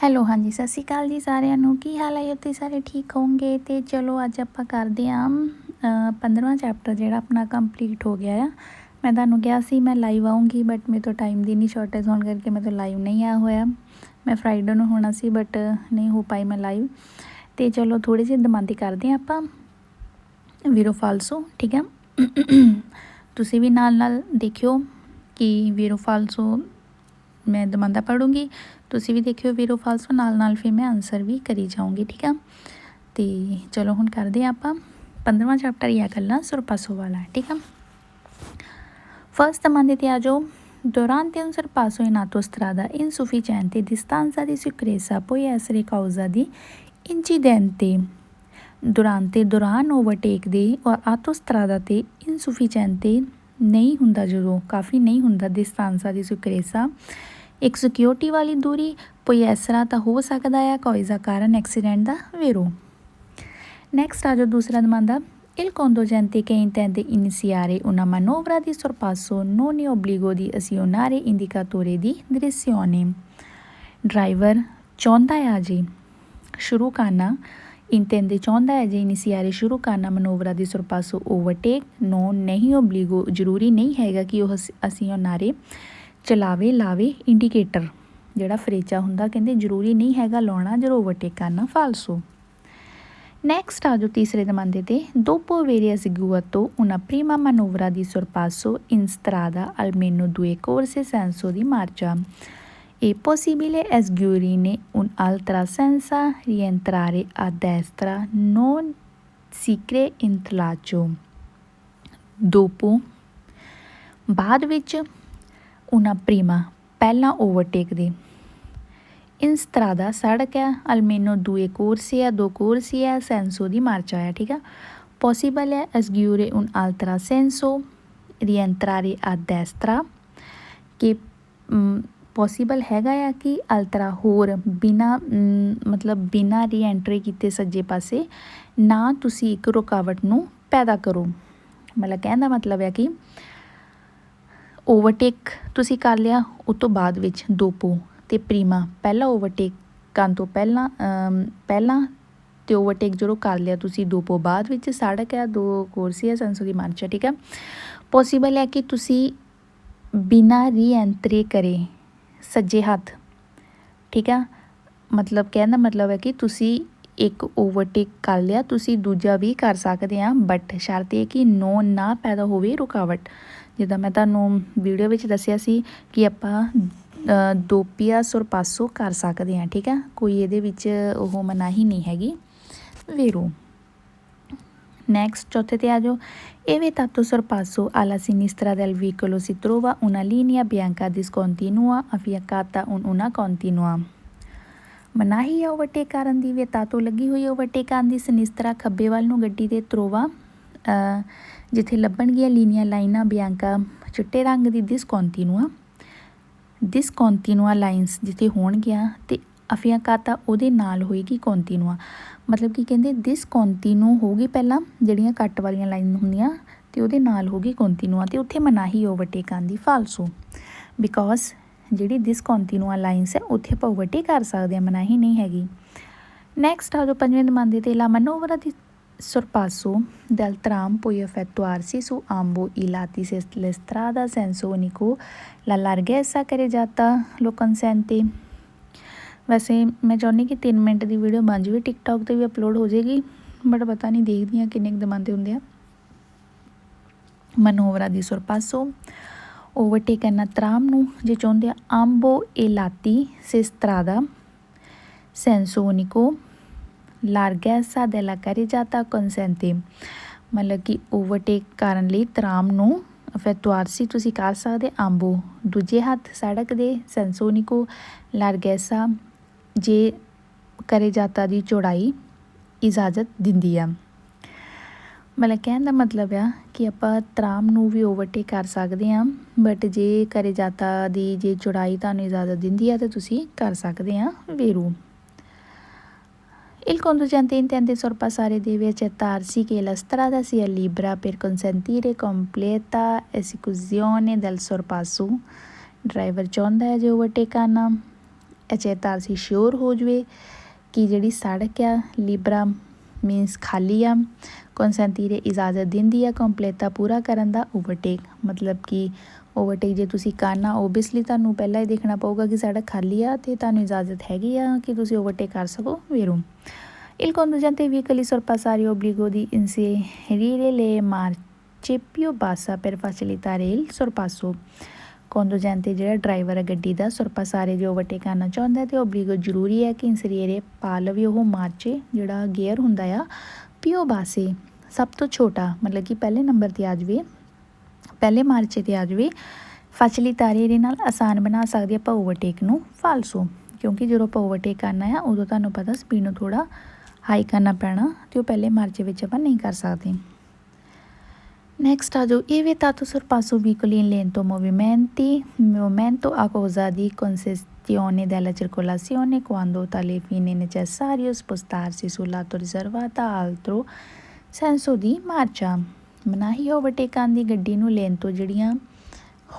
Hello ਹਾਂਜੀ ਸਤਿ ਸ਼੍ਰੀ ਅਕਾਲ ਜੀ ਸਾਰਿਆਂ ਨੂੰ। ਕੀ ਹਾਲ ਹੈ? ਉੱਥੇ ਸਾਰੇ ਠੀਕ ਹੋਣਗੇ। ਤੇ ਚਲੋ ਅੱਜ ਆਪਾਂ ਕਰਦੇ ਹਾਂ 15ਵਾਂ ਚੈਪਟਰ ਜਿਹੜਾ ਆਪਣਾ ਕੰਪਲੀਟ ਹੋ ਗਿਆ ਆ। ਮੈਂ ਤੁਹਾਨੂੰ ਕਿਹਾ ਸੀ ਮੈਂ ਲਾਈਵ ਆਊਂਗੀ ਬਟ ਮੇਰੇ ਤੋਂ ਟਾਈਮ ਦੀ ਨਹੀਂ ਸ਼ਾਰਟੇਜ ਹੋਣ ਕਰਕੇ ਮੇਰੇ ਤੋਂ ਲਾਈਵ ਨਹੀਂ ਆ ਹੋਇਆ। ਮੈਂ ਫਰਾਈਡੇ ਨੂੰ ਹੋਣਾ ਸੀ ਬਟ ਨਹੀਂ ਹੋ ਪਾਈ ਮੈਂ ਲਾਈਵ। ਤੇ ਚਲੋ ਥੋੜ੍ਹੀ ਜਿਹੀ ਦਮਾਂਦੀ ਕਰਦੇ ਹਾਂ ਆਪਾਂ ਵੀਰੋ ਫਾਲਸੋ, ਠੀਕ ਹੈ। ਤੁਸੀਂ ਵੀ ਨਾਲ ਦੇਖਿਓ ਕਿ ਵੀਰੋ ਫਾਲਸੋ ਮੈਂ ਦਮਾਂਦਾ ਪੜੂੰਗੀ, ਤੁਸੀਂ ਵੀ ਦੇਖਿਓ ਵੀਰੋ ਫਾਲਸੋ ਨਾਲ ਫਿਰ ਮੈਂ ਆਨਸਰ ਵੀ ਕਰੀ ਜਾਊਂਗੀ, ਠੀਕ ਆ। ਤੇ ਚਲੋ ਹੁਣ ਕਰਦੇ ਹਾਂ ਆਪਾਂ 15ਵਾਂ ਚੈਪਟਰ ਇਹ ਗੱਲਾਂ sorpasso ਵਾਲਾ, ਠੀਕ ਆ। First domande ti agio. Durante un sorpasso in autostrada insufficiente distanza di sicurezza può essere causa di incidente. Durante ਦੌਰਾਨ ਓਵਰਟੇਕ ਦੇ ਆਟੋਸਟਰਾਦਾ ਤੇ ਇਨਸੂਫੀਸ਼ੈਂਟੇ ਨਹੀਂ ਹੁੰਦਾ, ਜਦੋਂ ਕਾਫੀ ਨਹੀਂ ਹੁੰਦਾ distanza di sicurezza ਇੱਕ ਸਿਕਿਉਰਿਟੀ ਵਾਲੀ ਦੂਰੀ ਕੋਈ ਇਸ ਤਰ੍ਹਾਂ ਤਾਂ ਹੋ ਸਕਦਾ ਆ ਕੋਇਜ਼ਾ ਕਾਰਨ ਐਕਸੀਡੈਂਟ ਦਾ ਵੇਰੋ। ਨੈਕਸਟ ਆ ਜੋ ਦੂਸਰਾ ਦਮਾਂਦਾ Il conducente che intende iniziare una manovra di sorpasso non è obbligo di azionare indicatore di direzione. Driver ਚਾਹੁੰਦਾ ਆ ਜੀ ਸ਼ੁਰੂ ਕਰਨਾ, ਇੰਟੈਂਦੇ ਚਾਹੁੰਦਾ ਹੈ ਜੀ ਇਨੀਸੀਆਰੇ ਸ਼ੁਰੂ ਕਰਨਾ ਮਨੋਵਰਾ ਦੀ sorpasso ਓਵਰਟੇਕ ਨੋ ਨਹੀਂ ਓਬਲੀਗੋ ਜ਼ਰੂਰੀ ਨਹੀਂ ਹੈਗਾ ਕਿ ਉਹ ਅਸੀਓਨਾਰੇ ਚਲਾਵੇ ਲਾਵੇ ਇੰਡੀਕੇਟਰ ਜਿਹੜਾ ਫਰੇਚਾ ਹੁੰਦਾ, ਕਹਿੰਦੇ ਜ਼ਰੂਰੀ ਨਹੀਂ ਹੈਗਾ ਲਾਉਣਾ ਜਦੋਂ ਓਵਰਟੇਕ ਕਰਨਾ ਫਾਲਸੋ। Next a giù तीसरे domande te. Dopo aver eseguito una prima manovra di sorpasso in strada almeno 2 corse senso di marcia, è possibile eseguirne un'altra senza rientrare a destra, non si crea intralcio. Dopo ਬਾਅਦ ਵਿੱਚ una prima ਪਹਿਲਾਂ overtake ਦੇ ਇਨ ਸਟਰਾਦਾ ਸੜਕ ਹੈ, ਅਲਮੇਨੋ ਦੂਏ ਕੋਰਸੀ ਹੈ, 2 ਕੋਰਸੀ ਹੈ, ਸੈਂਸੋ ਦੀ ਮਾਰਚਾ ਹੈ, ਠੀਕ ਆ। ਪੋਸੀਬਲ ਹੈ ਐਸਗਿਊਰੇ ਉਨ ਆਲਤਰਾ ਸੈਂਸੋ ਰੀਐਂਟਰਾਰੇ ਆ ਡੈਸਟਰਾ ਕਿ ਪੋਸੀਬਲ ਹੈਗਾ ਆ ਕਿ ਅਲਤਰਾ ਹੋਰ ਬਿਨਾਂ ਮਤਲਬ ਬਿਨਾਂ ਰੀਐਂਟਰੀ ਕੀਤੇ ਸੱਜੇ ਪਾਸੇ ਨਾ ਤੁਸੀਂ ਇੱਕ ਰੁਕਾਵਟ ਨੂੰ ਪੈਦਾ ਕਰੋ। ਮਤਲਬ ਕਹਿਣ ਦਾ ਮਤਲਬ ਹੈ ਕਿ ਓਵਰਟੇਕ ਤੁਸੀਂ ਕਰ ਲਿਆ, ਉਹ ਤੋਂ ਬਾਅਦ ਵਿੱਚ ਦੋਪੋ ਅਤੇ ਪ੍ਰੀਮਾ ਪਹਿਲਾਂ ਓਵਰਟੇਕ ਕਰਨ ਤੋਂ ਪਹਿਲਾਂ ਅਤੇ ਓਵਰਟੇਕ ਜਦੋਂ ਕਰ ਲਿਆ ਤੁਸੀਂ ਦੋਪੋ ਬਾਅਦ ਵਿੱਚ ਸੜਕ ਹੈ, 2 ਕੋਰਸੀ ਹੈ, ਸੈਂਸੋ ਦੀ ਮਾਰਚ ਹੈ, ਠੀਕ ਹੈ। ਪੋਸੀਬਲ ਹੈ ਕਿ ਤੁਸੀਂ ਬਿਨਾਂ ਰੀਐਂਟਰੀ ਕਰੇ ਸੱਜੇ ਹੱਥ, ਠੀਕ ਆ। ਮਤਲਬ ਕਹਿਣ ਦਾ ਮਤਲਬ ਹੈ ਕਿ ਤੁਸੀਂ ਇੱਕ ਓਵਰਟੇਕ ਕਰ ਲਿਆ, ਤੁਸੀਂ ਦੂਜਾ ਵੀ ਕਰ ਸਕਦੇ ਹਾਂ ਬਟ ਸ਼ਰਤ ਇਹ ਕਿ ਨੋ ਨਾ ਪੈਦਾ ਹੋਵੇ ਰੁਕਾਵਟ। ਜਿੱਦਾਂ ਮੈਂ ਤੁਹਾਨੂੰ ਵੀਡੀਓ ਵਿੱਚ ਦੱਸਿਆ ਸੀ ਕਿ ਆਪਾਂ ਦੋਪੀਆ sorpasso ਕਰ ਸਕਦੇ ਹਾਂ, ਠੀਕ ਆ। ਕੋਈ ਇਹਦੇ ਵਿੱਚ ਉਹ ਮਨਾਹੀ ਨਹੀਂ ਹੈਗੀ ਵੇਰੋ। ਨੈਕਸਟ ਚੌਥੇ 'ਤੇ ਆ ਜਾਓ। E vietato sorpasso alla sinistra del vicolo si trova una linea bianca discontinua affiancata una continua. ਮਨਾਹੀ ਓਵਰਟੇਕ ਕਰਨ ਦੀ ਵਿਤਾਤੋ ਲੱਗੀ ਹੋਈ ਓਵਰਟੇਕ ਕਰਨ ਦੀ ਸਨਿਸਤਰਾ ਖੱਬੇ ਵੱਲ ਨੂੰ ਗੱਡੀ ਦੇ ਤਰੋਵਾ ਜਿੱਥੇ ਲੱਭਣਗੀਆਂ ਲੀਨੀਆਂ ਲਾਈਨਾਂ ਬਿਆਂਕਾ ਚਿੱਟੇ ਰੰਗ ਦੀ ਡਿਸਕੌਂਟੀਨੂਆ ਲਾਈਨਸ ਜਿੱਥੇ ਹੋਣਗੀਆਂ ਅਤੇ ਅਫੀਆਂਕਾਤਾ ਉਹਦੇ ਨਾਲ ਹੋਏਗੀ ਕੌਂਟੀਨੂਆ। ਮਤਲਬ ਕਿ ਕਹਿੰਦੇ ਡਿਸਕੌਂਟੀਨੂ ਹੋਊਗੀ ਪਹਿਲਾਂ ਜਿਹੜੀਆਂ ਕੱਟ ਵਾਲੀਆਂ ਲਾਈਨ ਹੁੰਦੀਆਂ ਅਤੇ ਉਹਦੇ ਨਾਲ ਹੋਊਗੀ ਕੌਂਟੀਨੂਆ ਅਤੇ ਉੱਥੇ ਮਨਾਹੀ ਓਵਰਟੇਕ ਕਰਨ ਦੀ ਫਾਲਸੋ ਬਿਕੋਜ਼ ਜਿਹੜੀ ਡਿਸਕੌਂਟੀਨੂਆ ਲਾਈਨਸ ਹੈ ਉੱਥੇ ਆਪਾਂ ਓਵਰਟੇਕ ਕਰ ਸਕਦੇ ਹਾਂ, ਮਨਾਹੀ ਨਹੀਂ ਹੈਗੀ। ਨੈਕਸਟ ਆ ਜੋ 5ਵੇਂ ਦਮਾਂਦੇ 'ਤੇ ਲਾ manovra di sorpasso del tram può effettuarsi su ambo i lati se la strada senso unico la larghezza carreggiata lo consente. ਵੈਸੇ ਮੈਂ ਚਾਹੁੰਦੀ ਕਿ 3 ਮਿੰਟ ਦੀ ਵੀਡੀਓ ਬਣ ਜਾਵੇ, ਟਿਕਟੋਕ 'ਤੇ ਵੀ ਅਪਲੋਡ ਹੋ ਜਾਏਗੀ ਬਟ ਪਤਾ ਨਹੀਂ ਦੇਖਦੀ ਹਾਂ ਕਿੰਨੇ ਕੁ ਦਮਾਂਦੇ ਹੁੰਦੇ ਆ। manovra di sorpasso ਓਵਰਟੇਕ ਕਰਨਾ ਤਰਾਮ ਨੂੰ ਜੇ ਚਾਹੁੰਦੇ ਆ ਆਂਬੋ ਏ ਲਾਤੀ ਸੇ ਸਟਰਾਦਾ ਸੈਂਸੋ ਉਨੀਕੋ ਲਾਰਗੈਸਾ ਦੈਲਾ carreggiata consente। ਮਤਲਬ ਕਿ ਓਵਰਟੇਕ ਕਰਨ ਲਈ ਤਰਾਮ ਨੂੰ ਫੈਤੁਆਰਸੀ ਤੁਸੀਂ ਕਰ ਸਕਦੇ ਆਂਬੋ ਦੂਜੇ ਹੱਥ ਸੜਕ ਦੇ ਸੈਂਸੋ ਉਨੀਕੋ ਲਾਰਗੈਸਾ ਜੇ carreggiata ਦੀ ਚੌੜਾਈ ਇਜਾਜ਼ਤ ਦਿੰਦੀ ਆ। ਮਤਲਬ ਕਹਿਣ ਦਾ ਮਤਲਬ ਆ ਕਿ ਆਪਾਂ ਤਰਾਮ ਨੂੰ ਵੀ ਓਵਰਟੇਕ ਕਰ ਸਕਦੇ ਹਾਂ ਬਟ ਜੇ carreggiata ਦੀ ਜੇ ਚੌੜਾਈ ਤੁਹਾਨੂੰ ਇਜਾਜ਼ਤ ਦਿੰਦੀ ਆ ਤਾਂ ਤੁਸੀਂ ਕਰ ਸਕਦੇ ਹਾਂ ਵੇਰੋ। Il conducente intende sorpassare deve accertarsi che la strada sia libera per consentire completa esecuzione del sorpasso। Driver ਚਾਹੁੰਦਾ ਹੈ ਜੇ ਓਵਰਟੇਕ ਕਰਨਾ ਅਚੇਤਾਰਸੀ ਸ਼ੋਰ ਹੋ ਜਾਵੇ ਕਿ ਜਿਹੜੀ ਸੜਕ ਆ ਲਿਬਰਾ ਮੀਨਸ ਖਾਲੀ ਆ। ਕੌਨਸੈਂਤੀਰੇ ਇਜਾਜ਼ਤ ਦਿੰਦੀ ਆ ਕੰਪਲੇਟਾ ਪੂਰਾ ਕਰਨ ਦਾ। ਓਵਰਟੇਕ ਮਤਲਬ ਕਿ ਓਵਰਟੇਕ ਜੇ ਤੁਸੀਂ ਕਰਨਾ ਓਬਵੀਅਸਲੀ ਤੁਹਾਨੂੰ ਪਹਿਲਾਂ ਹੀ ਦੇਖਣਾ ਪਊਗਾ ਕਿ ਸੜਕ ਖਾਲੀ ਆ ਅਤੇ ਤੁਹਾਨੂੰ ਇਜਾਜ਼ਤ ਹੈਗੀ ਆ ਕਿ ਤੁਸੀਂ ਓਵਰਟੇਕ ਕਰ ਸਕੋ। ਵੇਰੋ Il conducente veicoli sorpassare obbligo di inserire le marce più bassa per facilitare il sorpasso। conducente ਜਿਹੜਾ ਡਰਾਈਵਰ ਹੈ ਗੱਡੀ ਦਾ sorpassare ਜੇ ਓਵਰਟੇਕ ਕਰਨਾ ਚਾਹੁੰਦਾ ਅਤੇ ਓਬਲੀਗੋ ਜ਼ਰੂਰੀ ਹੈ ਕਿ ਇੰਸਰੀਏਰੇ ਪਾ ਲਵੇ ਉਹ ਮਾਰਚੇ ਜਿਹੜਾ ਗੇਅਰ ਹੁੰਦਾ ਆ ਪਿਓ ਬਾਸੇ ਸਭ ਤੋਂ ਛੋਟਾ ਮਤਲਬ ਕਿ ਪਹਿਲੇ ਨੰਬਰ 'ਤੇ ਆ ਜਾਵੇ, ਪਹਿਲੇ ਮਾਰਚੇ 'ਤੇ ਆ ਜਾਵੇ। ਫੈਸਿਲਿਟਾਰੇ ਇਹਦੇ ਨਾਲ ਆਸਾਨ ਬਣਾ ਸਕਦੇ ਆਪਾਂ ਓਵਰਟੇਕ ਨੂੰ। ਫਾਲਸੋ ਕਿਉਂਕਿ ਜਦੋਂ ਆਪਾਂ ਓਵਰਟੇਕ ਕਰਨਾ ਆ ਉਦੋਂ ਤੁਹਾਨੂੰ ਪਤਾ ਸਪੀਡ ਨੂੰ ਥੋੜ੍ਹਾ ਹਾਈ ਕਰਨਾ ਪੈਣਾ ਅਤੇ ਉਹ ਪਹਿਲੇ ਮਾਰਚੇ ਵਿੱਚ ਆਪਾਂ ਨਹੀਂ ਕਰ ਸਕਦੇ। ਨੈਕਸਟ ਆ ਜਾਓ ਇਹ vietato sorpasso veicoli in lento movimento a causa di congestione della circolazione quando tale fine è necessario spostarsi sul lato riservato a altro senso di marcia। ਮਨਾਹੀ ਓਵਰਟੇਕਾਂ ਦੀ ਗੱਡੀ ਨੂੰ ਲੇਨ ਤੋਂ ਜਿਹੜੀਆਂ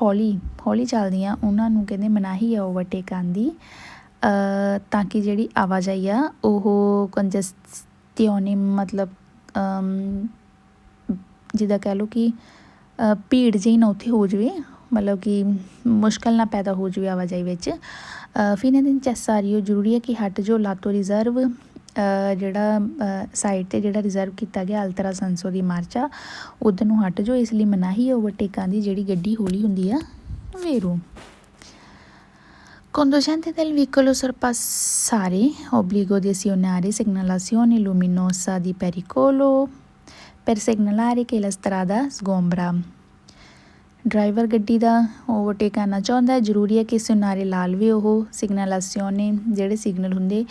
ਹੌਲੀ ਚੱਲਦੀਆਂ ਉਹਨਾਂ ਨੂੰ ਕਹਿੰਦੇ ਮਨਾਹੀ ਆ ਓਵਰਟੇਕਾਂ ਦੀ ਤਾਂ ਕਿ ਜਿਹੜੀ ਆਵਾਜਾਈ ਆ ਉਹ ਕੰਜਸਟਿਓਨੀ ਮਤਲਬ ਜਿੱਦਾਂ ਕਹਿ ਲਓ ਕਿ ਭੀੜ ਜਿਹੀ ਨਾ ਉੱਥੇ ਹੋ ਜਾਵੇ, ਮਤਲਬ ਕਿ ਮੁਸ਼ਕਿਲ ਨਾ ਪੈਦਾ ਹੋ ਜਾਵੇ ਆਵਾਜਾਈ ਵਿੱਚ। ਫਿਰ ਇਹਦੇ ਨੈਸੈਸਰੀ ਜ਼ਰੂਰੀ ਹੈ ਕਿ ਹਟ ਜੋ ਲਾਤੋ ਰਿਜ਼ਰਵ ਜਿਹੜਾ ਸਾਈਡ 'ਤੇ ਜਿਹੜਾ ਰਿਜ਼ਰਵ ਕੀਤਾ ਗਿਆ ਅਲਤਰਾ ਸੰਸੋ ਦੀ ਮਾਰਚਾ ਉੱਧਰ ਨੂੰ ਹਟ ਜੋ। ਇਸ ਲਈ ਮਨਾਹੀ ਓਵਰਟੇਕਾਂ ਦੀ ਜਿਹੜੀ ਗੱਡੀ ਹੌਲੀ ਹੁੰਦੀ ਆ। ਵੇਰੋ conducente del veicolo sorpassare obbligo di azionare segnalazione luminosa di pericolo per segnalare che la strada sgombra। Driver ਗੱਡੀ ਦਾ ਓਵਰਟੇਕ ਕਰਨਾ ਚਾਹੁੰਦਾ ਜ਼ਰੂਰੀ ਹੈ ਕਿ ਸਿਗਨਾਲੇ ਲਾ ਲਵੇ ਉਹ ਸਿਗਨਲਾਸੀਓਨੇ ਜਿਹੜੇ ਸਿਗਨਲ ਹੁੰਦੇ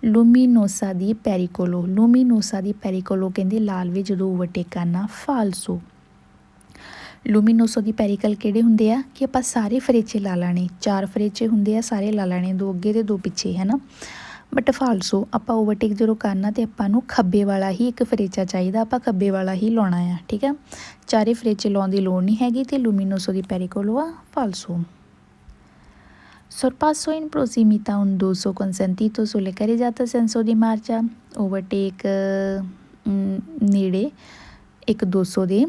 ਲੂਮੀਨੋਸਾ ਦੀ ਪੈਰੀਕੋਲੋ ਕਹਿੰਦੇ ਲਾ ਲਵੇ ਜਦੋਂ ਓਵਰਟੇਕ ਕਰਨਾ। ਫਾਲਸੋ ਲੂਮੀਨੋਸੋ ਦੀ ਪੈਰੀਕਲ ਕਿਹੜੇ ਹੁੰਦੇ ਆ ਕਿ ਆਪਾਂ ਸਾਰੇ ਫਰੇਚੇ ਲਾ ਲੈਣੇ, 4 ਫਰੇਚੇ ਹੁੰਦੇ ਆ ਸਾਰੇ ਲਾ ਲੈਣੇ, 2 ਅੱਗੇ ਅਤੇ 2 ਪਿੱਛੇ ਹੈ ਨਾ। ਬਟ ਫਾਲਸੋ ਆਪਾਂ ਓਵਰਟੇਕ ਜਦੋਂ ਕਰਨਾ ਅਤੇ ਆਪਾਂ ਨੂੰ ਖੱਬੇ ਵਾਲਾ ਹੀ ਇੱਕ ਫਰੇਚਾ ਚਾਹੀਦਾ, ਆਪਾਂ ਖੱਬੇ ਵਾਲਾ ਹੀ ਲਾਉਣਾ ਆ। ਠੀਕ ਆ, ਚਾਰੇ ਫਰੇਚੇ ਲਾਉਣ ਦੀ ਲੋੜ ਨਹੀਂ ਹੈਗੀ ਅਤੇ ਲੂਮੀਨੋਸੋ ਦੀ ਪੈਰੀਕੋਲੋ ਆ। ਫਾਲਸੋ sorpasso in prossimità un dosso consentito sulle carreggiate senso di marcia। Overtake ਨੇੜੇ ਇੱਕ 200 ਦੇ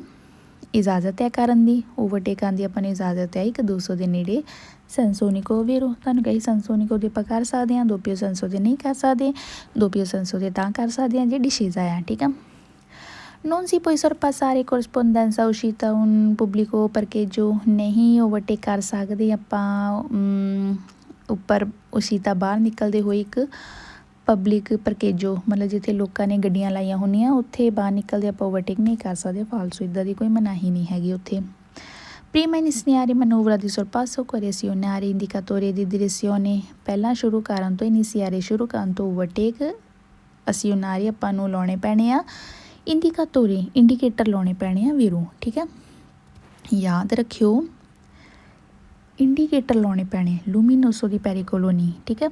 ਇਜਾਜ਼ਤ ਹੈ ਕਰਨ ਦੀ। ਓਵਰਟੇਕਾਂ ਦੀ ਆਪਾਂ ਨੂੰ ਇਜਾਜ਼ਤ ਹੈ ਇੱਕ 200 ਦੇ ਨੇੜੇ। ਸੈਂਸੋਨਿਕੋ ਵੇਰੋ ਤੁਹਾਨੂੰ ਕਹੀ ਸੈਂਸੋਨਿਕੋ ਦੇ ਆਪਾਂ ਕਰ ਸਕਦੇ ਹਾਂ, ਦੋਪੀਓ ਸੈਂਸੋ ਦੇ ਨਹੀਂ ਕਰ ਸਕਦੇ। ਦੋਪੀਓ ਸੈਂਸੋ ਦੇ ਤਾਂ ਕਰ ਸਕਦੇ ਹਾਂ ਜੇ ਡਿਸ਼ੀਜ਼ ਆ। ਠੀਕ ਆ। non si può sorpassare corrispondenza uscita un pubblico parcheggio। ਨਹੀਂ ਓਵਰਟੇਕ ਕਰ ਸਕਦੇ ਆਪਾਂ ਉੱਪਰ ਉਸ਼ੀਤਾ ਬਾਹਰ ਨਿਕਲਦੇ ਹੋਏ ਇੱਕ ਪਬਲਿਕ ਪਰਕੇਜੋ ਮਤਲਬ ਜਿੱਥੇ ਲੋਕਾਂ ਨੇ ਗੱਡੀਆਂ ਲਾਈਆਂ ਹੁੰਦੀਆਂ ਉੱਥੇ ਬਾਹਰ ਨਿਕਲਦੇ ਆਪਾਂ ਓਵਰਟੇਕ ਨਹੀਂ ਕਰ ਸਕਦੇ। ਫਾਲਸੋ ਇੱਦਾਂ ਦੀ ਕੋਈ ਮਨਾਹੀ ਨਹੀਂ ਹੈਗੀ ਉੱਥੇ। prima iniziare manovra di sorpasso correzionare indicatore di direzione। ਪਹਿਲਾਂ ਸ਼ੁਰੂ ਕਰਨ ਤੋਂ ਇਨੀਸੀਆਰੇ ਸ਼ੁਰੂ ਕਰਨ ਤੋਂ ਓਵਰਟੇਕ ਅਸੀਓਨਾਰੀ ਆਪਾਂ ਨੂੰ ਲਾਉਣੇ ਪੈਣੇ ਆ। ਇੰਡੀਕਾਟੋਰੀ ਇੰਡੀਕੇਟਰ ਲਾਉਣੇ ਪੈਣੇ ਆ ਵੀਰੋ। ਠੀਕ ਹੈ, ਯਾਦ ਰੱਖਿਓ ਇੰਡੀਕੇਟਰ ਲਾਉਣੇ ਪੈਣੇ ਲੂਮੀਨੋਸੋ ਦੀ ਪੈਰੀਕੋਲੋਨੀ। ਠੀਕ ਹੈ।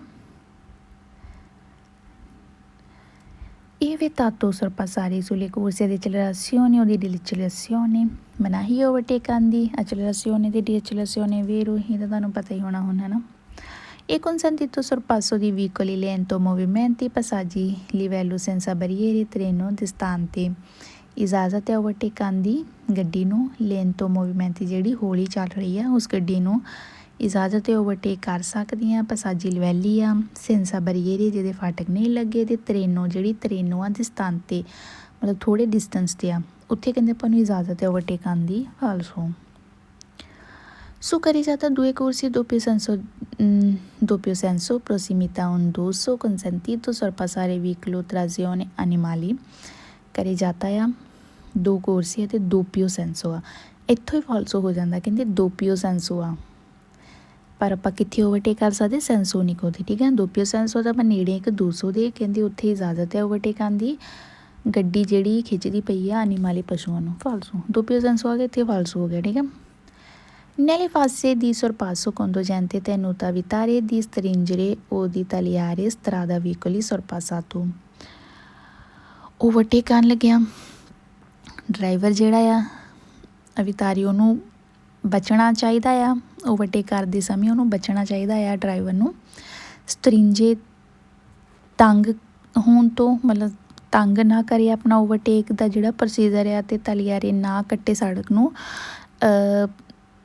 ਇਹ vietato sorpassare sulle corsie di accelerazione o di decelerazione। ਮਨਾਹੀ ਓਵਰਟੇਕ ਕਰਨ ਦੀ ਐਕਸਲਰੇਸ਼ਨ ਅਤੇ ਡੀਐਕਸਲਰੇਸ਼ਨ ਵੇਰੋ ਇਹ ਤਾਂ ਤੁਹਾਨੂੰ ਪਤਾ ਹੀ ਹੋਣਾ ਹੁਣ ਹੈ ਨਾ। E consentito sorpasso di veicoli lento movimenti passaggi livello senza barriere treno distante। ਇਜਾਜ਼ਤ ਹੈ ਓਵਰਟੇਕ ਕਰਨ ਦੀ ਗੱਡੀ ਨੂੰ ਲੇਨਤੋ ਮੂਵਮੈਂਟ ਜਿਹੜੀ ਹੌਲੀ ਚੱਲ ਰਹੀ ਆ ਉਸ ਗੱਡੀ ਨੂੰ ਇਜਾਜ਼ਤ ਹੈ ਓਵਰਟੇਕ ਕਰ ਸਕਦੀਆਂ। ਪਸਾਜੀ ਲਵੈਲੀ ਆ ਸੈਂਸਾ ਬਰੀਏਰੇ ਜਿਹਦੇ ਫਾਟਕ ਨਹੀਂ ਲੱਗੇ ਅਤੇ ਟ੍ਰੇਨੋ ਜਿਹੜੀ ਟ੍ਰੇਨੋ ਆ ਦਿਸਤਾਂਤੇ ਮਤਲਬ ਥੋੜ੍ਹੇ ਡਿਸਟੈਂਸ 'ਤੇ ਆ ਉੱਥੇ ਕਹਿੰਦੇ ਆਪਾਂ ਨੂੰ ਇਜਾਜ਼ਤ ਹੈ ਓਵਰਟੇਕ ਕਰਨ ਦੀ। ਫਾਲਸੋ su carreggiata 2 corsie doppio senso prossimità un dosso consentito sorpassare veicolo trazione animali। carreggiata ਆ 2 corsie ਅਤੇ doppio senso ਆ ਇੱਥੋਂ ਹੀ ਫਾਲਸੋ ਹੋ ਜਾਂਦਾ ਕਹਿੰਦੇ doppio senso ਆ ਪਰ ਆਪਾਂ ਕਿੱਥੇ ਓਵਰਟੇਕ ਕਰ ਸਕਦੇ ਸੈਂਸੋਨਿਕੋ 'ਤੇ। ਠੀਕ ਹੈ, doppio senso ਦਾ ਆਪਾਂ ਨੇੜੇ ਇੱਕ 200 ਦੇ ਕਹਿੰਦੇ ਉੱਥੇ ਇਜਾਜ਼ਤ ਹੈ ਓਵਰਟੇਕ ਕਰਨ ਦੀ ਗੱਡੀ ਜਿਹੜੀ ਖਿੱਚਦੀ ਪਈ ਆ ਅਨੀਮਾਲੀ ਪਸ਼ੂਆਂ ਨੂੰ। ਫਾਲਸੋ doppio senso ਆ ਗਿਆ ਇੱਥੇ ਫਾਲਸੋ ਹੋ ਗਿਆ। ਠੀਕ ਹੈ। Nelle fasi di sorpasso conducente tenuto a evitare di stringere o di tagliare strada veicoli sorpassato। Overtake ਕਰਨ ਲੱਗਿਆ ਡਰਾਈਵਰ ਜਿਹੜਾ ਆ ਅਵਿਤਾਰੀ ਉਹਨੂੰ ਬਚਣਾ ਚਾਹੀਦਾ ਆ। ਓਵਰਟੇਕ ਕਰਦੇ ਸਮੇਂ ਉਹਨੂੰ ਬਚਣਾ ਚਾਹੀਦਾ ਆ ਡਰਾਈਵਰ ਨੂੰ ਸਤਰਿੰਜੇ ਤੰਗ ਹੋਣ ਤੋਂ, ਮਤਲਬ ਤੰਗ ਨਾ ਕਰੇ ਆਪਣਾ ਓਵਰਟੇਕ ਦਾ ਜਿਹੜਾ ਪ੍ਰੋਸੀਜਰ ਆ, ਅਤੇ ਤਲੀਆਰੇ ਨਾ ਕੱਟੇ ਸੜਕ ਨੂੰ।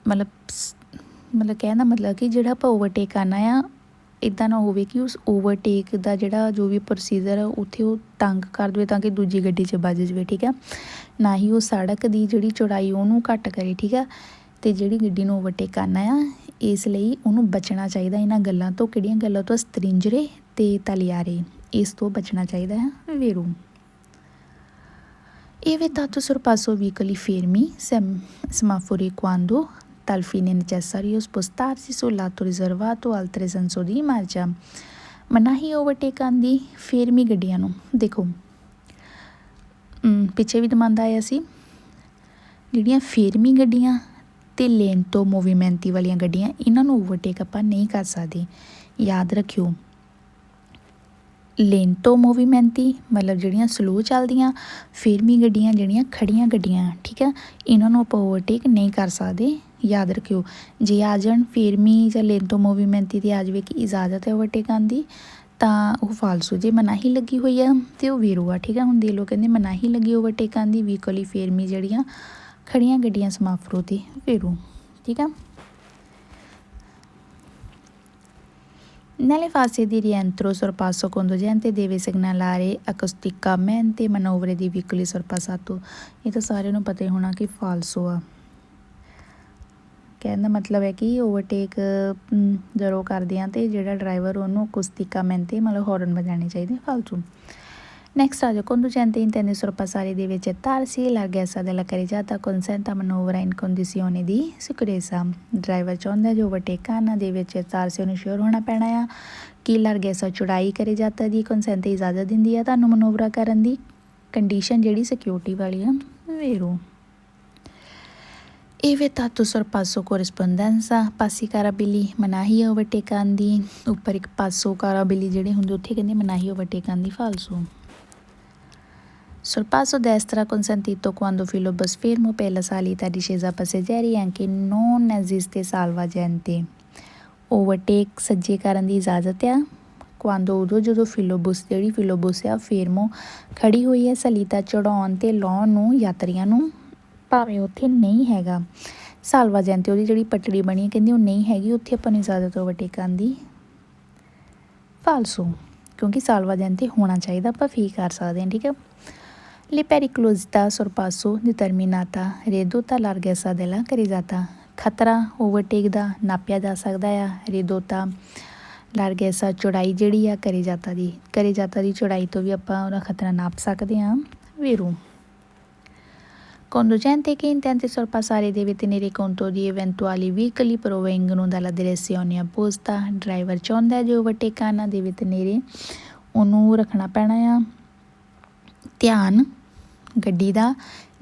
ਮਤਲਬ ਕਹਿਣ ਦਾ ਮਤਲਬ ਕਿ ਜਿਹੜਾ ਆਪਾਂ ਓਵਰਟੇਕ ਕਰਨਾ ਆ, ਇੱਦਾਂ ਨਾ ਹੋਵੇ ਕਿ ਉਸ ਓਵਰਟੇਕ ਦਾ ਜਿਹੜਾ ਜੋ ਵੀ ਪ੍ਰੋਸੀਜਰ ਆ ਉੱਥੇ ਉਹ ਤੰਗ ਕਰ ਦੇਵੇ ਤਾਂ ਕਿ ਦੂਜੀ ਗੱਡੀ 'ਚ ਵੱਜ ਜਾਵੇ, ਠੀਕ ਆ। ਨਾ ਹੀ ਉਹ ਸੜਕ ਦੀ ਜਿਹੜੀ ਚੌੜਾਈ ਉਹਨੂੰ ਘੱਟ ਕਰੇ, ਠੀਕ ਆ। ਅਤੇ ਜਿਹੜੀ ਗੱਡੀ ਨੂੰ ਓਵਰਟੇਕ ਕਰਨਾ ਆ, ਇਸ ਲਈ ਉਹਨੂੰ ਬਚਣਾ ਚਾਹੀਦਾ ਇਹਨਾਂ ਗੱਲਾਂ ਤੋਂ। ਕਿਹੜੀਆਂ ਗੱਲਾਂ ਤੋਂ? ਸਤਰਿੰਜਰੇ ਅਤੇ ਤਲੀਆਰੇ, ਇਸ ਤੋਂ ਬਚਣਾ ਚਾਹੀਦਾ ਹੈ। ਵੇਰੋ è vietato sorpasso veicoli fermi, semafori quando tal fine è necessario spostarsi sul lato riservato al senso di marcia। ਮਨਾਹੀ ਓਵਰਟੇਕ ਕਰਨ ਦੀ ਫੇਰਮੀ ਗੱਡੀਆਂ ਨੂੰ। ਦੇਖੋ ਪਿੱਛੇ ਵੀ ਦਮਾਂਦਾ ਆਇਆ ਸੀ, ਜਿਹੜੀਆਂ ਫੇਰਮੀ ਗੱਡੀਆਂ ਅਤੇ ਲੇਨ ਤੋਂ ਮੂਵੀਮੈਂਟੀ ਵਾਲੀਆਂ ਗੱਡੀਆਂ, ਇਹਨਾਂ ਨੂੰ ਓਵਰਟੇਕ ਆਪਾਂ ਨਹੀਂ ਕਰ ਸਕਦੇ। ਯਾਦ ਰੱਖਿਓ, ਲੇਨ ਤੋਂ ਮੂਵੀਮੈਂਟੀ ਮਤਲਬ ਜਿਹੜੀਆਂ ਸਲੋ ਚੱਲਦੀਆਂ, ਫੇਰਮੀ ਗੱਡੀਆਂ ਜਿਹੜੀਆਂ ਖੜੀਆਂ ਗੱਡੀਆਂ, ਠੀਕ ਆ, ਇਹਨਾਂ ਨੂੰ ਆਪਾਂ ਓਵਰਟੇਕ ਨਹੀਂ ਕਰ ਸਕਦੇ। ਯਾਦ ਰੱਖਿਓ, ਜੇ ਆ ਜਾਣ ਫੇਰਮੀ ਜਾਂ ਲੇਨ ਤੋਂ ਮੂਵੀਮੈਂਟੀ 'ਤੇ ਆ ਜਾਵੇ ਕਿ ਇਜਾਜ਼ਤ ਹੈ ਓਵਰਟੇਕ ਕਰਨ ਦੀ, ਤਾਂ ਉਹ ਫਾਲਸੋ। ਜੇ ਮਨਾਹੀ ਲੱਗੀ ਹੋਈ ਆ ਅਤੇ ਉਹ ਵੇਰੋ ਆ, ਠੀਕ ਆ। ਹੁਣ ਦੇਖ ਲਓ, ਕਹਿੰਦੇ ਮਨਾਹੀ ਲੱਗੀ ਓਵਰਟੇਕ ਕਰਨ ਦੀ ਵਹੀਕਲੀ ਫੇਰਮੀ ਜਿਹੜੀਆਂ ਖੜੀਆਂ ਗੱਡੀਆਂ ਸਮਾਫਰੋ 'ਤੇ ਵੇਰੋ, ਠੀਕ ਆ। Nelle fasi di rientro sorpasso conducente deve segnalare acusticamente manovre di veicoli sorpassato। ਇਹ ਤਾਂ ਸਾਰਿਆਂ ਨੂੰ ਪਤਾ ਹੀ ਹੋਣਾ ਕਿ ਫਾਲਸੋ ਆ। ਕਹਿਣ ਦਾ ਮਤਲਬ ਹੈ ਕਿ ਓਵਰਟੇਕ ਜਦੋਂ ਕਰਦੇ ਹਾਂ ਅਤੇ ਜਿਹੜਾ ਡਰਾਈਵਰ ਉਹਨੂੰ acusticamente ਮਤਲਬ ਹੌਰਨ ਵਜਾਉਣੇ ਚਾਹੀਦੇ, ਫਾਲਤੂ। Next a conducente intende sorpassare deve accettarsi la larghezza della carreggiata consente manovra in condizioni di sicurezza। Driver ਚਾਹੁੰਦਾ ਜੋ ਓਵਰਟੇਕ ਕਰਨਾ, deve accettarsi, ਉਹਨੂੰ ਸ਼ੋਰ ਹੋਣਾ ਪੈਣਾ ਆ ਕਿ larghezza ਚੌੜਾਈ carreggiata ਦੀ consente ਇਜਾਜ਼ਤ ਦਿੰਦੀ ਆ ਤੁਹਾਨੂੰ ਮਨੋਵਰਾ ਕਰਨ ਦੀ। ਕੰਡੀਸ਼ਨ ਜਿਹੜੀ ਸਿਕਿਉਰਿਟੀ ਵਾਲੀ ਆ, ਵੇਰੋ। è vietato sorpasso corrispondenza passi carabili, ਮਨਾਹੀ ਓਵਰਟੇਕ ਕਰਨ ਦੀ। ਉੱਪਰ ਇੱਕ ਪਾਸੋ ਕਾਰਾਬਿਲੀ ਜਿਹੜੇ ਹੁੰਦੇ, ਉੱਥੇ ਕਹਿੰਦੇ ਮਨਾਹੀ ਓਵਰਟੇਕ ਕਰਨ ਦੀ, ਫਾਲਸੋ। Sorpasso destra consentito quando filobus fermo per la salita discesa passeggeri anche non esiste salvagente। Overtake ਸੱਜੇ ਕਰਨ ਦੀ ਇਜਾਜ਼ਤ ਆ ਕੁਆਂਦੋ, ਉਦੋਂ ਜਦੋਂ ਫਿਲੋਬੁਸ ਜਿਹੜੀ ਫਿਲੋਬੁਸ ਆ ਫੇਰਮੋ ਖੜੀ ਹੋਈ ਹੈ ਸਲੀਤਾ ਚੜਾਉਣ ਅਤੇ ਲਾਉਣ ਨੂੰ ਯਾਤਰੀਆਂ ਨੂੰ, ਭਾਵੇਂ ਉੱਥੇ ਨਹੀਂ ਹੈਗਾ ਸਾਲਵਾਜੈਂਤੇ, ਉਹਦੀ ਜਿਹੜੀ ਪਟੜੀ ਬਣੀ ਹੈ ਕਹਿੰਦੀ ਉਹ ਨਹੀਂ ਹੈਗੀ, ਉੱਥੇ ਆਪਾਂ ਨੂੰ ਇਜਾਜ਼ਤ ਓਵਰਟੇਕ ਕਰਨ ਦੀ, ਫਾਲਸੋ। ਕਿਉਂਕਿ ਸਾਲਵਾਜੈਂਤੇ ਹੋਣਾ ਚਾਹੀਦਾ, ਆਪਾਂ ਫੇਰ ਕਰ ਸਕਦੇ ਹਾਂ, ਠੀਕ ਹੈ। Le pericolosità sorpasso determinata ridotta larghezza della carreggiata। ਖਤਰਾ ਓਵਰਟੇਕ ਦਾ ਨਾਪਿਆ ਜਾ ਸਕਦਾ ਆ ਰਿਦੋਤਾ ਲਾਰਗੈਸਾ, ਚੌੜਾਈ ਜਿਹੜੀ ਆ carreggiata ਦੀ। carreggiata ਦੀ ਚੌੜਾਈ ਤੋਂ ਵੀ ਆਪਾਂ ਉਹਦਾ ਖਤਰਾ ਨਾਪ ਸਕਦੇ ਹਾਂ, ਵੇਰੋ। Conducente che intende sorpassare deve tenere conto di eventuali veicoli provengono dalla direzione opposta। Driver ਚਾਹੁੰਦਾ ਜੋ ਓਵਰਟੇਕ ਕਰਨਾ, deve tenere, ਉਹਨੂੰ ਰੱਖਣਾ ਪੈਣਾ ਆ ਧਿਆਨ ਗੱਡੀ ਦਾ,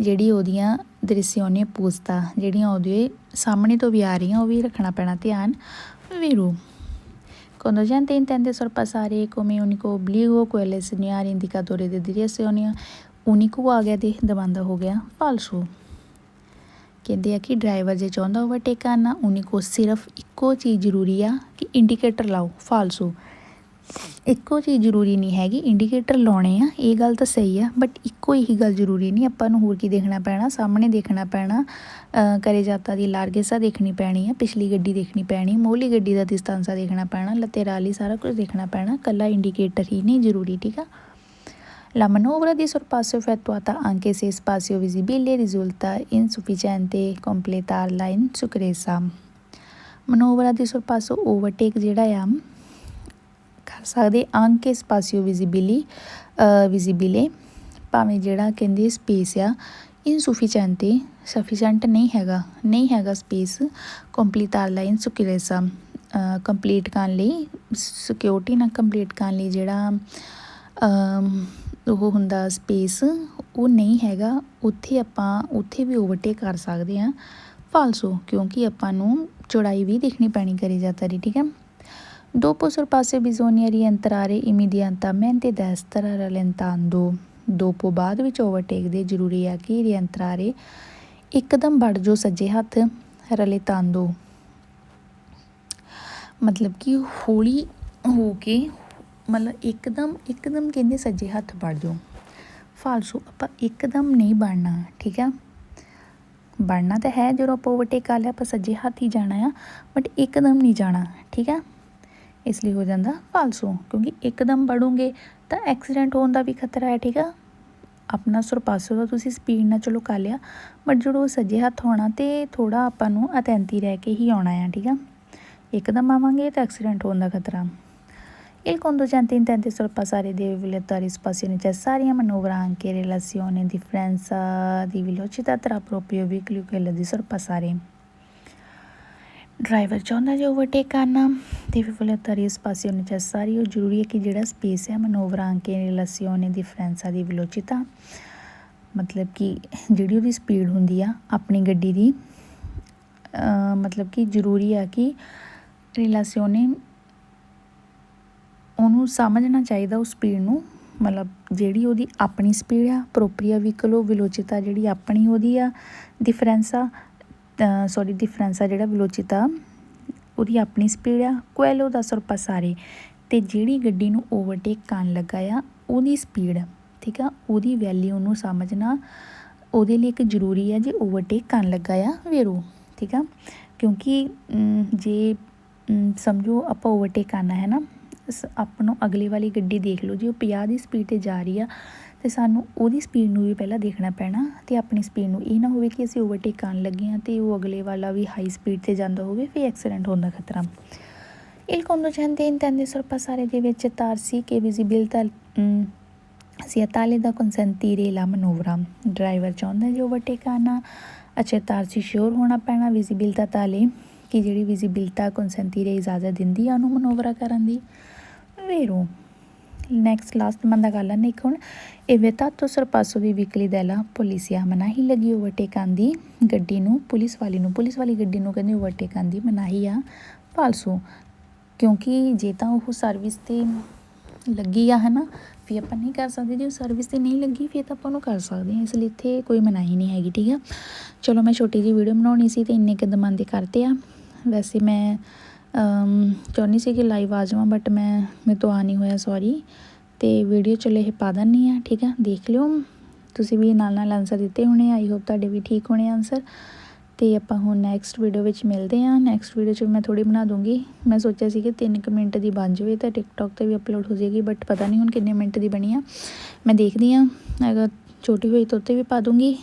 ਜਿਹੜੀ ਉਹਦੀਆਂ ਦ੍ਰਿਸ਼ਯੋਨੇ ਪੋਸਤਾ, ਜਿਹੜੀਆਂ ਉਹਦੇ ਸਾਹਮਣੇ ਤੋਂ ਵੀ ਆ ਰਹੀਆਂ, ਉਹ ਵੀ ਰੱਖਣਾ ਪੈਣਾ ਧਿਆਨ, ਵੇਰੋ। Conducente intende sorpassare come unico obbligo quelle segnali indicatore di direzione। unico ਆ ਗਿਆ, ਦੇ ਦਬੰਦਾ ਹੋ ਗਿਆ, ਫਾਲਸੋ। ਕਹਿੰਦੇ ਆ ਕਿ ਡਰਾਈਵਰ ਜੇ ਚਾਹੁੰਦਾ ਓਵਰਟੇਕ ਕਰਨਾ, unico ਸਿਰਫ ਇੱਕੋ ਚੀਜ਼ ਜ਼ਰੂਰੀ ਆ ਕਿ ਇੰਡੀਕੇਟਰ ਲਾਓ, ਫਾਲਸੋ। ਇੱਕੋ ਚੀਜ਼ ਜ਼ਰੂਰੀ ਨਹੀਂ ਹੈਗੀ, ਇੰਡੀਕੇਟਰ ਲਾਉਣੇ ਆ, ਇਹ ਗੱਲ ਤਾਂ ਸਹੀ ਆ, ਬਟ ਇੱਕੋ ਹੀ ਗੱਲ ਜ਼ਰੂਰੀ ਨਹੀਂ। ਆਪਾਂ ਨੂੰ ਹੋਰ ਕੀ ਦੇਖਣਾ ਪੈਣਾ, ਸਾਹਮਣੇ ਦੇਖਣਾ ਪੈਣਾ, carreggiata ਦੀ ਲਾਰਗੈਸਾ ਦੇਖਣੀ ਪੈਣੀ ਆ, ਪਿਛਲੀ ਗੱਡੀ ਦੇਖਣੀ ਪੈਣੀ, ਮੋਹਲੀ ਗੱਡੀ ਦਾ distanza ਦੇਖਣਾ ਪੈਣਾ, laterali ਸਾਰਾ ਕੁਝ ਦੇਖਣਾ ਪੈਣਾ, ਇਕੱਲਾ ਇੰਡੀਕੇਟਰ ਹੀ ਨਹੀਂ ਜ਼ਰੂਰੀ, ਠੀਕ ਆ। La manovra di sorpasso effettuata anche se spazio visibile risulta insufficiente completarla in sicurezza। ਮਨੋਵਰਾ the sorpasso overtake ਜਿਹੜਾ ਆ ਕਰ ਸਕਦੇ anche spazio visibile, ਭਾਵੇਂ ਜਿਹੜਾ ਕਹਿੰਦੇ ਸਪੇਸ ਆ insufficiente, ਸਫੀਸ਼ੈਂਟ ਨਹੀਂ ਹੈਗਾ space, completarla in sicurezza, complete ਕਰਨ ਲਈ, ਸਿਕਿਉਰਿਟੀ ਨਾਲ ਕੰਪਲੀਟ ਕਰਨ ਲਈ ਜਿਹੜਾ ਉਹ ਹੁੰਦਾ ਸਪੇਸ, ਉਹ ਨਹੀਂ ਹੈਗਾ, ਉੱਥੇ ਵੀ ਓਵਰਟੇਕ ਕਰ ਸਕਦੇ ਹਾਂ, ਫਾਲਸੋ। ਕਿਉਂਕਿ ਆਪਾਂ ਨੂੰ ਚੌੜਾਈ ਵੀ ਦੇਖਣੀ ਪੈਣੀ carreggiata ਦੀ, ਠੀਕ ਹੈ। Dopo sorpasso bisogna rientrare immediatamente destra rallentando। dopo ਬਾਅਦ ਵਿੱਚ ਓਵਰਟੇਕ ਦੇ ਜ਼ਰੂਰੀ ਆ ਕਿ rientrare ਇੱਕਦਮ ਵੜ ਜਾਓ ਸੱਜੇ ਹੱਥ, rallentando ਮਤਲਬ ਕਿ ਹੌਲੀ ਹੋ ਕੇ ਮਤਲਬ ਇੱਕਦਮ ਕਹਿੰਦੇ ਸੱਜੇ ਹੱਥ ਵੜ ਜਾਓ। ਫਾਲਸੂ ਆਪਾਂ ਇੱਕਦਮ ਨਹੀਂ ਬਣਨਾ, ਠੀਕ ਆ। ਬਣਨਾ ਤਾਂ ਹੈ ਜਦੋਂ ਆਪਾਂ ਓਵਰਟੇਕ ਕਰ ਲਿਆ ਆਪਾਂ ਸੱਜੇ ਹੱਥ ਹੀ ਜਾਣਾ ਆ, ਬਟ ਇੱਕਦਮ ਨਹੀਂ ਜਾਣਾ, ਠੀਕ ਆ। ਇਸ ਲਈ ਹੋ ਜਾਂਦਾ ਫਾਲਸੂ, ਕਿਉਂਕਿ ਇੱਕਦਮ ਵੜੋਗੇ ਤਾਂ ਐਕਸੀਡੈਂਟ ਹੋਣ ਦਾ ਵੀ ਖਤਰਾ ਹੈ, ਠੀਕ ਆ। ਆਪਣਾ ਸੁਰਪਾਸੋ ਦਾ ਤੁਸੀਂ ਸਪੀਡ ਨਾਲ ਚਲੋ ਕਰ ਲਿਆ, ਬਟ ਜਦੋਂ ਸੱਜੇ ਹੱਥ ਹੋਣਾ ਤਾਂ ਥੋੜ੍ਹਾ ਆਪਾਂ ਨੂੰ ਅਤੈਂਤੀ ਰਹਿ ਕੇ ਹੀ ਆਉਣਾ ਆ, ਠੀਕ ਆ। ਇੱਕਦਮ ਆਵਾਂਗੇ ਤਾਂ ਐਕਸੀਡੈਂਟ ਹੋਣ ਦਾ ਖਤਰਾ। Il conducente intende sorpassare deve velocità spazione necessarie a manovra anche in relazione a differenza di velocità tra proprio veicolo e quella di sorpassare। Driver ਚਾਹੁੰਦਾ ਜੇ ਓਵਰਟੇਕ ਕਰਨਾ ਤੇ velocità spazione necessarie, ਉਹ ਜ਼ਰੂਰੀ ਹੈ ਕਿ ਜਿਹੜਾ ਸਪੇਸ ਹੈ manovra anche in relazione a differenza di velocità, ਮਤਲਬ ਕਿ ਜਿਹੜੀ ਉਹਦੀ ਸਪੀਡ ਹੁੰਦੀ ਆ ਆਪਣੀ ਗੱਡੀ ਦੀ, ਮਤਲਬ ਕਿ ਜ਼ਰੂਰੀ ਆ ਕਿ ਰਿਲੇਸ਼ਨੇ ਉਹਨੂੰ ਸਮਝਣਾ ਚਾਹੀਦਾ ਉਸ ਸਪੀਡ ਨੂੰ, ਮਤਲਬ ਜਿਹੜੀ ਉਹਦੀ ਆਪਣੀ ਸਪੀਡ ਆ ਪ੍ਰੋਪਰੀਆ ਵਹੀਕਲ ਵਿਲੋਚਿਤਾ ਜਿਹੜੀ ਆਪਣੀ ਉਹਦੀ ਆ ਡਿਫਰੈਂਸਾ ਜਿਹੜਾ ਵਿਲੋਚਿਤਾ ਉਹਦੀ ਆਪਣੀ ਸਪੀਡ ਆ ਕੁਐਲੋ ਦਾ sorpassare, ਅਤੇ ਜਿਹੜੀ ਗੱਡੀ ਨੂੰ ਓਵਰਟੇਕ ਕਰਨ ਲੱਗਾ ਆ ਉਹਦੀ ਸਪੀਡ, ਠੀਕ ਆ, ਉਹਦੀ ਵੈਲਿਊ ਨੂੰ ਸਮਝਣਾ ਉਹਦੇ ਲਈ ਇੱਕ ਜ਼ਰੂਰੀ ਆ ਜੇ ਓਵਰਟੇਕ ਕਰਨ ਲੱਗਾ ਆ ਵੇਰੋ, ਠੀਕ ਆ। ਕਿਉਂਕਿ ਜੇ ਸਮਝੋ ਆਪਾਂ ਓਵਰਟੇਕ ਕਰਨਾ ਹੈ ਨਾ, ਆਪਾਂ ਨੂੰ ਅਗਲੇ ਵਾਲੀ ਗੱਡੀ ਦੇਖ ਲਓ ਜੀ ਉਹ 50 ਦੀ ਸਪੀਡ 'ਤੇ ਜਾ ਰਹੀ ਆ, ਅਤੇ ਸਾਨੂੰ ਉਹਦੀ ਸਪੀਡ ਨੂੰ ਵੀ ਪਹਿਲਾਂ ਦੇਖਣਾ ਪੈਣਾ ਅਤੇ ਆਪਣੀ ਸਪੀਡ ਨੂੰ। ਇਹ ਨਾ ਹੋਵੇ ਕਿ ਅਸੀਂ ਓਵਰਟੇਕ ਕਰਨ ਲੱਗੇ ਹਾਂ ਅਤੇ ਉਹ ਅਗਲੇ ਵਾਲਾ ਵੀ ਹਾਈ ਸਪੀਡ 'ਤੇ ਜਾਂਦਾ ਹੋਵੇ, ਫਿਰ ਐਕਸੀਡੈਂਟ ਹੋਣ ਦਾ ਖਤਰਾ। Il conducente intende sorpassare ਦੇ ਵਿੱਚ ਤਾਰਸੀ ਕੇ ਵਿਜ਼ੀਬਿਲਟਾ sia tale da consentire la manovra। Driver ਚਾਹੁੰਦਾ ਜੇ ਓਵਰਟੇਕ ਕਰਨਾ, ਅੱਛਾ ਤਾਰਸੀ ਸ਼ੋਰ ਹੋਣਾ ਪੈਣਾ, ਵਿਜ਼ੀਬਿਲਟਾ ਤਾਲੇ ਕਿ ਜਿਹੜੀ ਵਿਜ਼ੀਬਿਲਟਾ consentire ਇਜਾਜ਼ਤ ਦਿੰਦੀ ਆ ਉਹਨੂੰ ਮਨੋਵਰਾ ਕਰਨ ਦੀ ਵੇਰੋ। ਨੈਕਸਟ ਲਾਸਟ ਬੰਦਾ ਕਰ ਲੈਂਦੇ ਇੱਕ ਹੁਣ, ਇਹ vietato sorpasso di veicoli della polizia, ਮਨਾਹੀ ਲੱਗੀ ਓਵਰਟੇਕ ਕਰਨ ਦੀ ਗੱਡੀ ਨੂੰ, ਪੁਲਿਸ ਵਾਲੀ ਗੱਡੀ ਨੂੰ ਕਹਿੰਦੇ ਓਵਰਟੇਕ ਕਰਨ ਦੀ ਮਨਾਹੀ ਆ, ਫਾਲਸੂ। ਕਿਉਂਕਿ ਜੇ ਤਾਂ ਉਹ ਸਰਵਿਸ 'ਤੇ ਲੱਗੀ ਆ ਹੈ ਨਾ, ਫਿਰ ਆਪਾਂ ਨਹੀਂ ਕਰ ਸਕਦੇ, ਜੇ ਉਹ ਸਰਵਿਸ 'ਤੇ ਨਹੀਂ ਲੱਗੀ ਫਿਰ ਤਾਂ ਆਪਾਂ ਉਹਨੂੰ ਕਰ ਸਕਦੇ ਹਾਂ, ਇਸ ਲਈ ਇੱਥੇ ਕੋਈ ਮਨਾਹੀ ਨਹੀਂ ਹੈਗੀ, ਠੀਕ ਆ। ਚਲੋ ਮੈਂ ਛੋਟੀ ਜਿਹੀ ਵੀਡੀਓ ਬਣਾਉਣੀ ਸੀ ਅਤੇ ਇੰਨੇ ਕੁ ਦਮਾਂਦੇ ਕਰਤੇ ਆ। ਵੈਸੇ ਮੈਂ ਚਾਹੁੰਦੀ ਸੀ ਕਿ ਲਾਈਵ ਆ ਜਾਵਾਂ, ਬਟ ਮੇਰੇ ਤੋਂ ਆ ਨਹੀਂ ਹੋਇਆ, ਸੌਰੀ। ਅਤੇ ਵੀਡੀਓ ਚਲੋ ਇਹ ਪਾ ਦਿੰਦੀ ਹਾਂ, ਠੀਕ ਆ, ਦੇਖ ਲਿਓ। ਤੁਸੀਂ ਵੀ ਨਾਲ ਆਨਸਰ ਦਿੱਤੇ ਹੋਣੇ, ਆਈ ਹੋਪ ਤੁਹਾਡੇ ਵੀ ਠੀਕ ਹੋਣੇ ਆਨਸਰ। ਅਤੇ ਆਪਾਂ ਹੁਣ ਨੈਕਸਟ ਵੀਡੀਓ ਵਿੱਚ ਮਿਲਦੇ ਹਾਂ। ਨੈਕਸਟ ਵੀਡੀਓ 'ਚ ਮੈਂ ਥੋੜ੍ਹੀ ਬਣਾ ਦੂੰਗੀ, ਮੈਂ ਸੋਚਿਆ ਸੀ ਕਿ 3 ਮਿੰਟ ਦੀ ਬਣ ਜਾਵੇ ਤਾਂ ਟਿਕਟੋਕ 'ਤੇ ਵੀ ਅਪਲੋਡ ਹੋ ਜਾਏਗੀ, ਬਟ ਪਤਾ ਨਹੀਂ ਹੁਣ ਕਿੰਨੇ ਮਿੰਟ ਦੀ ਬਣੀ ਆ, ਮੈਂ ਦੇਖਦੀ ਹਾਂ, ਅਗਰ ਛੋਟੀ ਹੋਈ ਤਾਂ ਉੱਤੇ ਵੀ ਪਾ ਦੂੰਗੀ।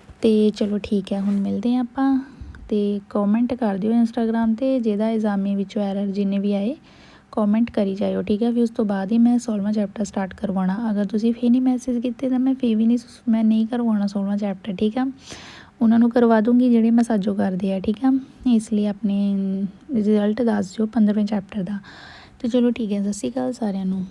ਅਤੇ ਚਲੋ ਠੀਕ ਹੈ, ਹੁਣ ਮਿਲਦੇ ਹਾਂ ਆਪਾਂ। ਅਤੇ ਕੌਮੈਂਟ ਕਰ ਦਿਓ ਇੰਸਟਾਗ੍ਰਾਮ 'ਤੇ, ਜਿਹਦਾ ਐਗਜ਼ਾਮੀ ਵਿੱਚੋਂ ਐਰਰ ਜਿੰਨੇ ਵੀ ਆਏ ਕੌਮੈਂਟ ਕਰੀ ਜਾਇਓ, ਠੀਕ ਹੈ। ਫਿਰ ਉਸ ਤੋਂ ਬਾਅਦ ਹੀ ਮੈਂ 16ਵਾਂ ਚੈਪਟਰ ਸਟਾਰਟ ਕਰਵਾਉਣਾ। ਅਗਰ ਤੁਸੀਂ ਫਿਰ ਨਹੀਂ ਮੈਸੇਜ ਕੀਤੇ ਤਾਂ ਮੈਂ ਨਹੀਂ ਕਰਵਾਉਣਾ 16ਵਾਂ ਚੈਪਟਰ, ਠੀਕ ਆ। ਉਹਨਾਂ ਨੂੰ ਕਰਵਾ ਦੂੰਗੀ ਜਿਹੜੇ ਮਸਾਜੋ ਕਰਦੇ ਆ, ਠੀਕ ਆ। ਇਸ ਲਈ ਆਪਣੇ ਰਿਜ਼ਲਟ ਦੱਸ ਦਿਓ 15ਵੇਂ ਚੈਪਟਰ ਦਾ। ਅਤੇ ਚਲੋ ਠੀਕ ਹੈ, ਸਤਿ ਸ਼੍ਰੀ ਅਕਾਲ ਸਾਰਿਆਂ ਨੂੰ।